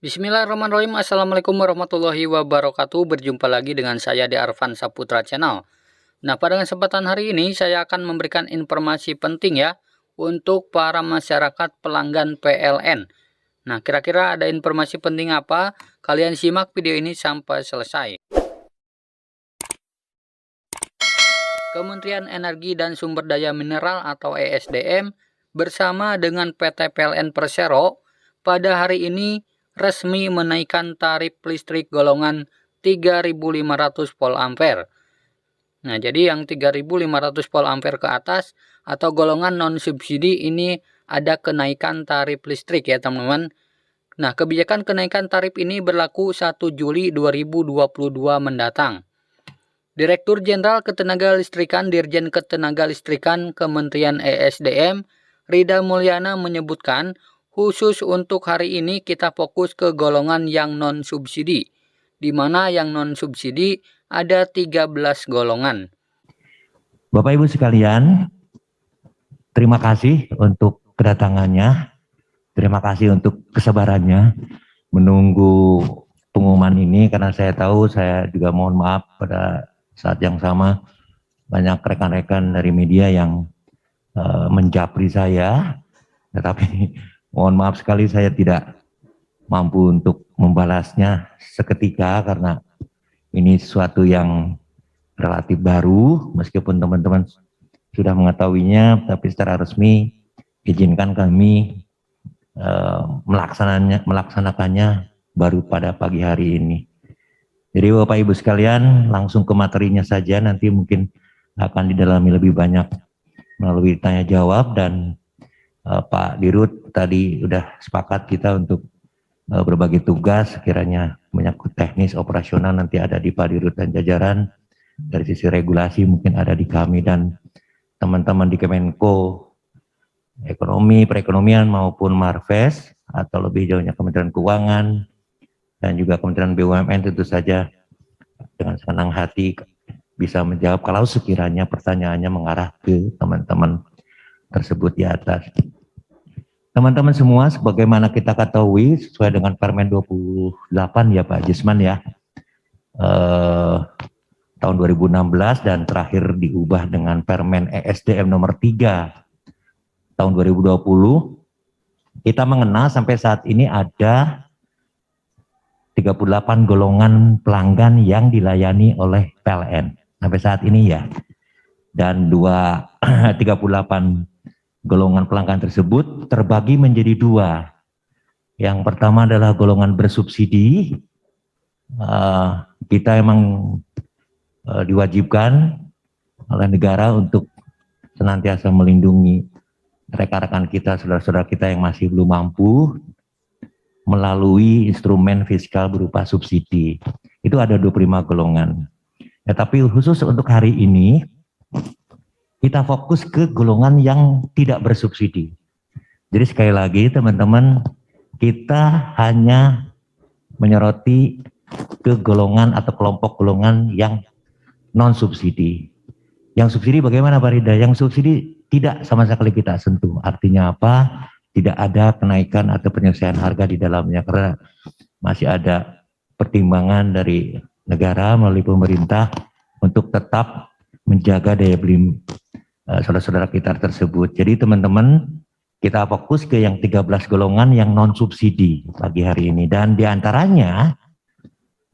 Bismillahirrahmanirrahim. Assalamualaikum warahmatullahi wabarakatuh. Berjumpa lagi dengan saya di Arvan Saputra Channel. Nah, pada kesempatan hari ini saya akan memberikan informasi penting ya untuk para masyarakat pelanggan PLN. Nah, kira-kira ada informasi penting apa? Kalian simak video ini sampai selesai. Kementerian Energi dan Sumber Daya Mineral atau ESDM bersama dengan PT PLN Persero pada hari ini resmi menaikkan tarif listrik golongan 3.500 volt ampere. Nah, jadi yang 3.500 volt ampere ke atas atau golongan non subsidi ini ada kenaikan tarif listrik ya, teman-teman. Nah, kebijakan kenaikan tarif ini berlaku 1 Juli 2022 mendatang. Direktur Jenderal Ketenagalistrikan Dirjen Ketenagalistrikan Kementerian ESDM Rida Mulyana menyebutkan khusus untuk hari ini kita fokus ke golongan yang non-subsidi, di mana yang non-subsidi ada 13 golongan. Bapak Ibu sekalian, terima kasih untuk kedatangannya, terima kasih untuk kesabarannya menunggu pengumuman ini, karena saya tahu saya juga mohon maaf pada saat yang sama banyak rekan-rekan dari media yang menjapri saya, tetapi mohon maaf sekali saya tidak mampu untuk membalasnya seketika karena ini sesuatu yang relatif baru, meskipun teman-teman sudah mengetahuinya, tapi secara resmi izinkan kami melaksanakannya baru pada pagi hari ini. Jadi Bapak Ibu sekalian, langsung ke materinya saja, nanti mungkin akan didalami lebih banyak melalui tanya jawab, dan Pak Dirut tadi udah sepakat kita untuk berbagi tugas, sekiranya menyangkut teknis operasional nanti ada di Pak Dirut dan jajaran, dari sisi regulasi mungkin ada di kami dan teman-teman di Kemenko Ekonomi, Perekonomian maupun Marves, atau lebih jauhnya Kementerian Keuangan dan juga Kementerian BUMN tentu saja dengan senang hati bisa menjawab kalau sekiranya pertanyaannya mengarah ke teman-teman tersebut di atas. Teman-teman semua, sebagaimana kita ketahui sesuai dengan Permen 28 ya Pak Jisman ya, tahun 2016 dan terakhir diubah dengan Permen ESDM nomor 3 tahun 2020, kita mengenal sampai saat ini ada 38 golongan pelanggan yang dilayani oleh PLN sampai saat ini ya, dan 38 golongan pelanggan tersebut terbagi menjadi dua. Yang pertama adalah golongan bersubsidi. Kita emang diwajibkan oleh negara untuk senantiasa melindungi rekan-rekan kita, saudara-saudara kita yang masih belum mampu melalui instrumen fiskal berupa subsidi. Itu ada 25 golongan. Ya, tapi khusus untuk hari ini kita fokus ke golongan yang tidak bersubsidi. Jadi sekali lagi teman-teman, kita hanya menyoroti ke golongan atau kelompok golongan yang non subsidi. Yang subsidi bagaimana Pak Rida? Yang subsidi tidak sama sekali kita sentuh. Artinya apa? Tidak ada kenaikan atau penyelesaian harga di dalamnya karena masih ada pertimbangan dari negara melalui pemerintah untuk tetap menjaga daya beli saudara-saudara kita tersebut. Jadi teman-teman, kita fokus ke yang 13 golongan yang non subsidi pagi hari ini, dan diantaranya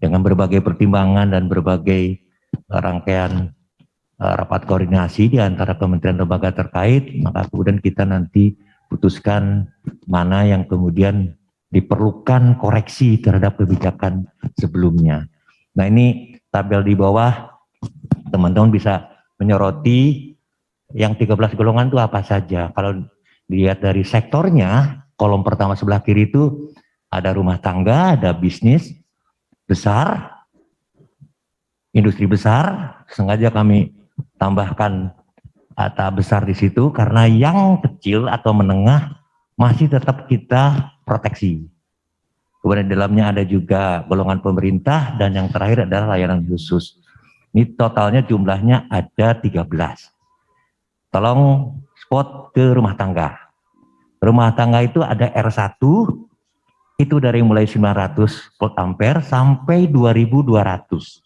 dengan berbagai pertimbangan dan berbagai rangkaian rapat koordinasi di antara kementerian lembaga terkait, maka kemudian kita nanti putuskan mana yang kemudian diperlukan koreksi terhadap kebijakan sebelumnya. Nah, ini tabel di bawah, teman-teman bisa menyoroti yang 13 golongan itu apa saja. Kalau dilihat dari sektornya, kolom pertama sebelah kiri itu ada rumah tangga, ada bisnis besar, industri besar. Sengaja kami tambahkan kata besar di situ karena yang kecil atau menengah masih tetap kita proteksi. Kemudian di dalamnya ada juga golongan pemerintah, dan yang terakhir adalah layanan khusus. Ini totalnya jumlahnya ada 13. Tolong spot ke rumah tangga. Rumah tangga itu ada R1, Itu dari mulai 900 volt ampere sampai 2200.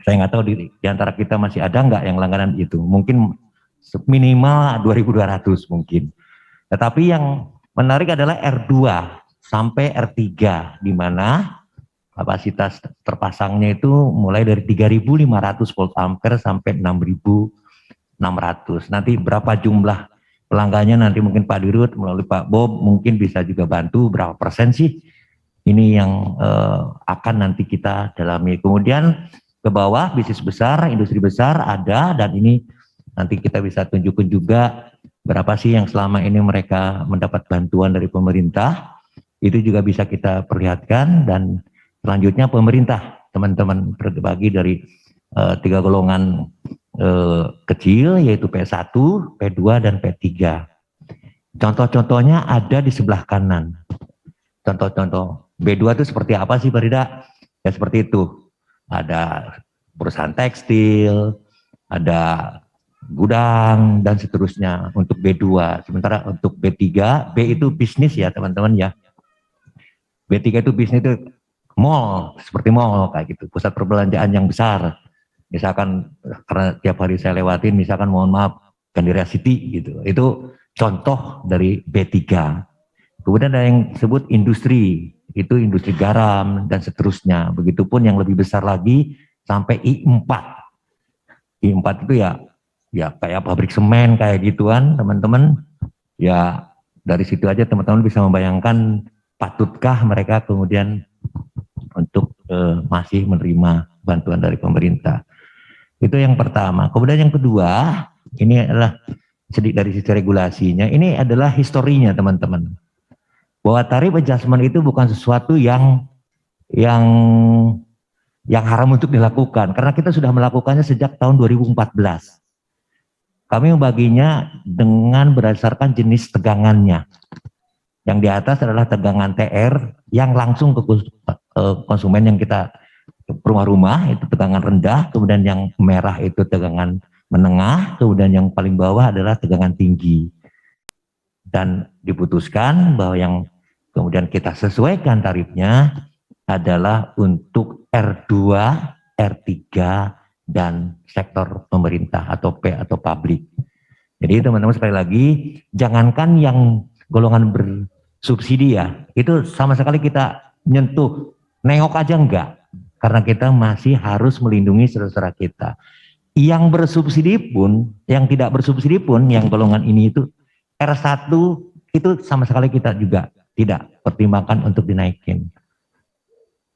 Saya nggak tahu di antara kita masih ada nggak yang langganan itu. Mungkin minimal 2200 mungkin. Tetapi yang menarik adalah R2 sampai R3, di mana kapasitas terpasangnya itu mulai dari 3500 volt ampere sampai 6600. Nanti berapa jumlah pelanggannya nanti mungkin Pak Dirut melalui Pak Bob mungkin bisa juga bantu berapa persen sih ini yang akan nanti kita dalami. Kemudian ke bawah bisnis besar, industri besar ada, dan ini nanti kita bisa tunjukkan juga berapa sih yang selama ini mereka mendapat bantuan dari pemerintah. Itu juga bisa kita perlihatkan. Dan selanjutnya pemerintah, teman-teman, terbagi dari 3 golongan kecil, yaitu P1, P2, dan P3. Contoh-contohnya ada di sebelah kanan. Contoh-contoh B2 itu seperti apa sih, Pak Rida? Ya seperti itu. Ada perusahaan tekstil, ada gudang, dan seterusnya untuk B2. Sementara untuk B3, B itu bisnis ya teman-teman ya. B3 itu bisnis itu mall, seperti mall kayak gitu, pusat perbelanjaan yang besar. Misalkan karena tiap hari saya lewatin, misalkan mohon maaf, Gandaria City gitu. Itu contoh dari B3. Kemudian ada yang disebut industri, itu industri garam dan seterusnya. Begitupun yang lebih besar lagi sampai I4. I4 itu ya kayak pabrik semen kayak gituan, teman-teman. Ya dari situ aja teman-teman bisa membayangkan patutkah mereka kemudian untuk masih menerima bantuan dari pemerintah. Itu yang pertama. Kemudian yang kedua, ini adalah dari sisi regulasinya, ini adalah historinya teman-teman. Bahwa tarif adjustment itu bukan sesuatu yang haram untuk dilakukan, karena kita sudah melakukannya sejak tahun 2014. Kami membaginya dengan berdasarkan jenis tegangannya. Yang di atas adalah tegangan TR yang langsung ke konsumen yang kita rumah-rumah, itu tegangan rendah, kemudian yang merah itu tegangan menengah, kemudian yang paling bawah adalah tegangan tinggi. Dan diputuskan bahwa yang kemudian kita sesuaikan tarifnya adalah untuk R2, R3, dan sektor pemerintah atau P atau publik. Jadi teman-teman sekali lagi, jangankan yang golongan bersubsidi ya, itu sama sekali kita nyentuh, nengok aja enggak. Karena kita masih harus melindungi saudara-saudara kita. Yang bersubsidi pun, yang tidak bersubsidi pun, yang golongan ini itu R1 itu sama sekali kita juga tidak pertimbangkan untuk dinaikin,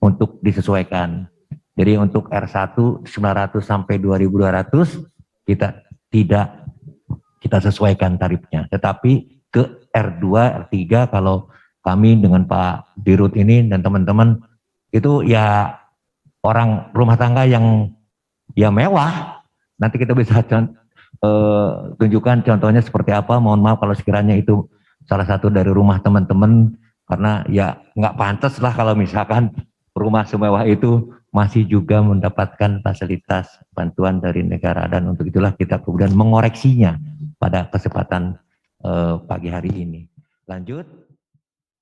untuk disesuaikan. Jadi untuk R1 900 sampai 2200 kita tidak kita sesuaikan tarifnya. Tetapi ke R2, R3 kalau kami dengan Pak Dirut ini dan teman-teman itu ya orang rumah tangga yang ya mewah. Nanti kita bisa tunjukkan contohnya seperti apa. Mohon maaf kalau sekiranya itu salah satu dari rumah teman-teman, karena ya nggak pantas lah kalau misalkan rumah semewah itu masih juga mendapatkan fasilitas bantuan dari negara. Dan untuk itulah kita kemudian mengoreksinya pada kesempatan pagi hari ini. Lanjut.